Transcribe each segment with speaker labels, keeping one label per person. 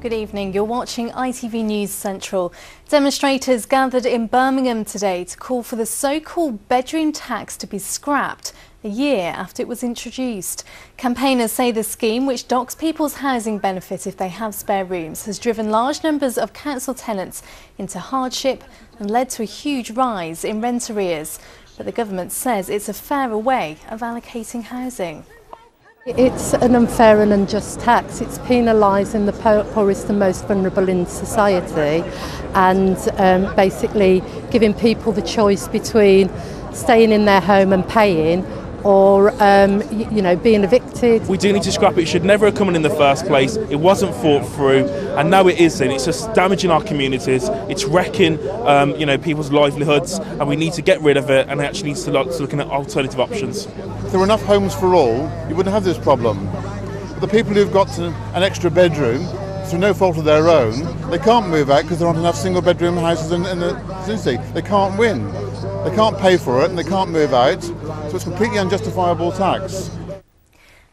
Speaker 1: Good evening. You're watching ITV News Central. Demonstrators gathered in Birmingham today to call for the so-called bedroom tax to be scrapped a year after it was introduced. Campaigners say the scheme, which docks people's housing benefit if they have spare rooms, has driven large numbers of council tenants into hardship and led to a huge rise in rent arrears. But the government says it's a fairer way of allocating housing.
Speaker 2: It's an unfair and unjust tax. It's penalising the poorest and most vulnerable in society and basically giving people the choice between staying in their home and paying or being evicted.
Speaker 3: We do need to scrap it. It should never have come in the first place. It wasn't thought through, and now it is. It's just damaging our communities. It's wrecking, people's livelihoods, and we need to get rid of it. And it actually needs to looking at alternative options.
Speaker 4: If there were enough homes for all, you wouldn't have this problem. But the people who've got an extra bedroom, through no fault of their own, they can't move out because there aren't enough single-bedroom houses in the city. They can't win. They can't pay for it and they can't move out, so it's a completely unjustifiable tax.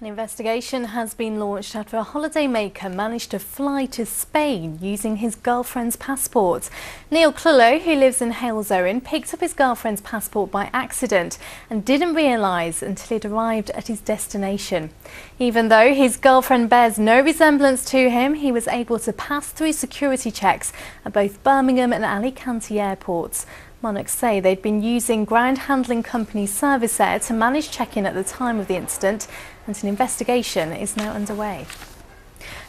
Speaker 1: An investigation has been launched after a holidaymaker managed to fly to Spain using his girlfriend's passport. Neil Clullo, who lives in Halesowen, picked up his girlfriend's passport by accident and didn't realise until he'd arrived at his destination. Even though his girlfriend bears no resemblance to him, he was able to pass through security checks at both Birmingham and Alicante airports. Monarchs say they'd been using ground handling company Service Air to manage check-in at the time of the incident, and an investigation is now underway.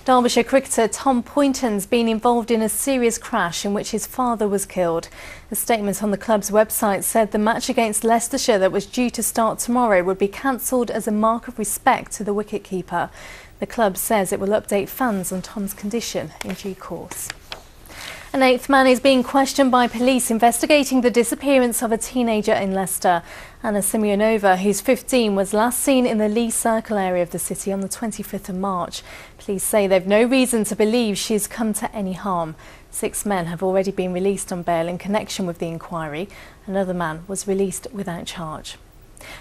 Speaker 1: Derbyshire cricketer Tom Poynton's been involved in a serious crash in which his father was killed. A statement on the club's website said the match against Leicestershire that was due to start tomorrow would be cancelled as a mark of respect to the wicketkeeper. The club says it will update fans on Tom's condition in due course. An eighth man is being questioned by police investigating the disappearance of a teenager in Leicester. Anna Simeonova, who's 15, was last seen in the Lee Circle area of the city on the 25th of March. Police say they've no reason to believe she's come to any harm. 6 men have already been released on bail in connection with the inquiry. Another man was released without charge.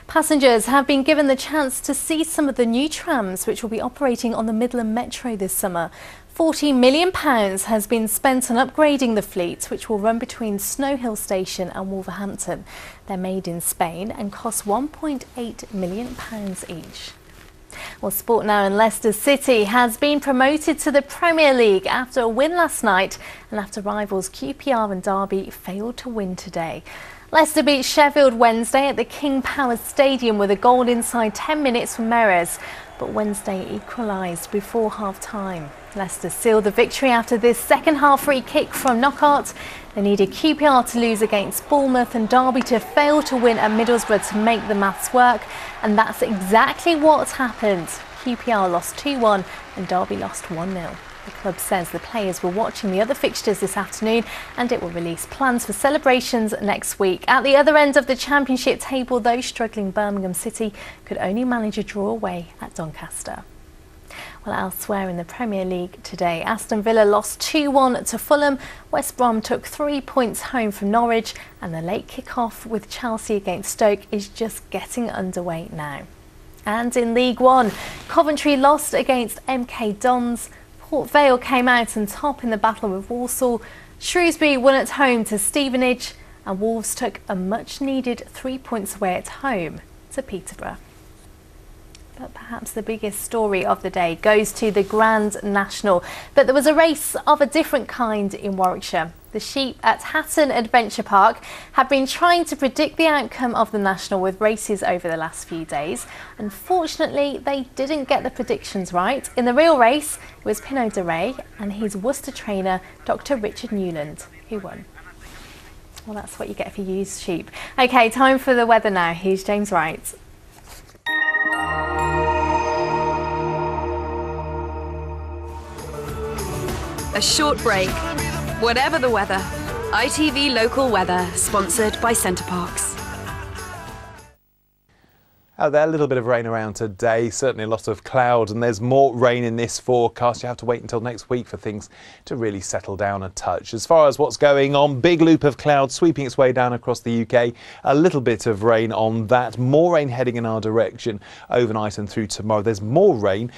Speaker 1: Passengers have been given the chance to see some of the new trams which will be operating on the Midland Metro this summer. £40 million has been spent on upgrading the fleet, which will run between Snow Hill Station and Wolverhampton. They're made in Spain and cost £1.8 million each. Well, sport now, and Leicester City has been promoted to the Premier League after a win last night and after rivals QPR and Derby failed to win today. Leicester beat Sheffield Wednesday at the King Power Stadium with a goal inside 10 minutes from Meres, but Wednesday equalised before half-time. Leicester sealed the victory after this second-half free kick from Knockaert. They needed QPR to lose against Bournemouth and Derby to fail to win at Middlesbrough to make the maths work, and that's exactly what happened. QPR lost 2-1 and Derby lost 1-0. The club says the players were watching the other fixtures this afternoon and it will release plans for celebrations next week. At the other end of the championship table, though, struggling Birmingham City could only manage a draw away at Doncaster. Well, elsewhere in the Premier League today, Aston Villa lost 2-1 to Fulham. West Brom took 3 points home from Norwich, and the late kick-off with Chelsea against Stoke is just getting underway now. And in League One, Coventry lost against MK Dons. Port Vale came out on top in the battle with Walsall. Shrewsbury won at home to Stevenage, and Wolves took a much-needed 3 points away at home to Peterborough. But perhaps the biggest story of the day goes to the Grand National. But there was a race of a different kind in Warwickshire. The sheep at Hatton Adventure Park have been trying to predict the outcome of the National with races over the last few days. Unfortunately, they didn't get the predictions right. In the real race, it was Pinot de Ray and his Worcester trainer, Dr. Richard Newland, who won. Well, that's what you get if you use sheep. OK, time for the weather now. Here's James Wright.
Speaker 5: A short break, whatever the weather. ITV Local Weather, sponsored by Centre Parks.
Speaker 6: Out there, a little bit of rain around today, certainly a lot of cloud, and there's more rain in this forecast. You have to wait until next week for things to really settle down a touch. As far as what's going on, big loop of cloud sweeping its way down across the UK. A little bit of rain on that. More rain heading in our direction overnight and through tomorrow. There's more rain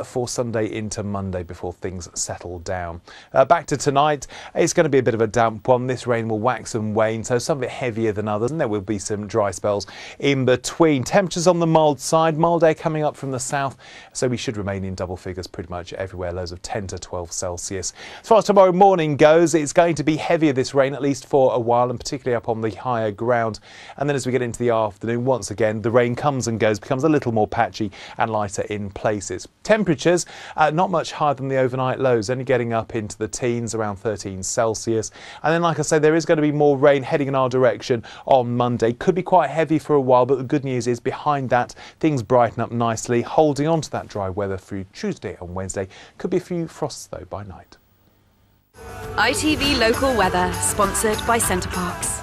Speaker 6: for Sunday into Monday before things settle down. Back to tonight, it's going to be a bit of a damp one. This rain will wax and wane, so some of it heavier than others, and there will be some dry spells in between. Temperatures on the mild side, mild air coming up from the south, so we should remain in double figures pretty much everywhere, lows of 10 to 12 Celsius. As far as tomorrow morning goes, it's going to be heavier, this rain, at least for a while, and particularly up on the higher ground. And then as we get into the afternoon, once again, the rain comes and goes, becomes a little more patchy and lighter in places. Temperatures not much higher than the overnight lows, only getting up into the teens, around 13 Celsius. And then, like I say, there is going to be more rain heading in our direction on Monday. Could be quite heavy for a while, but the good news is behind that things brighten up nicely, holding on to that dry weather through Tuesday and Wednesday. Could be a few frosts though by night.
Speaker 5: ITV Local Weather, sponsored by Centre Parks.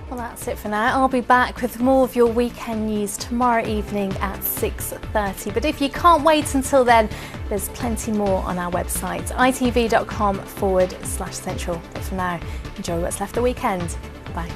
Speaker 1: Well, that's it for now. I'll be back with more of your weekend news tomorrow evening at 6:30. But if you can't wait until then, there's plenty more on our website, itv.com/central. But for now, enjoy what's left of the weekend. Bye.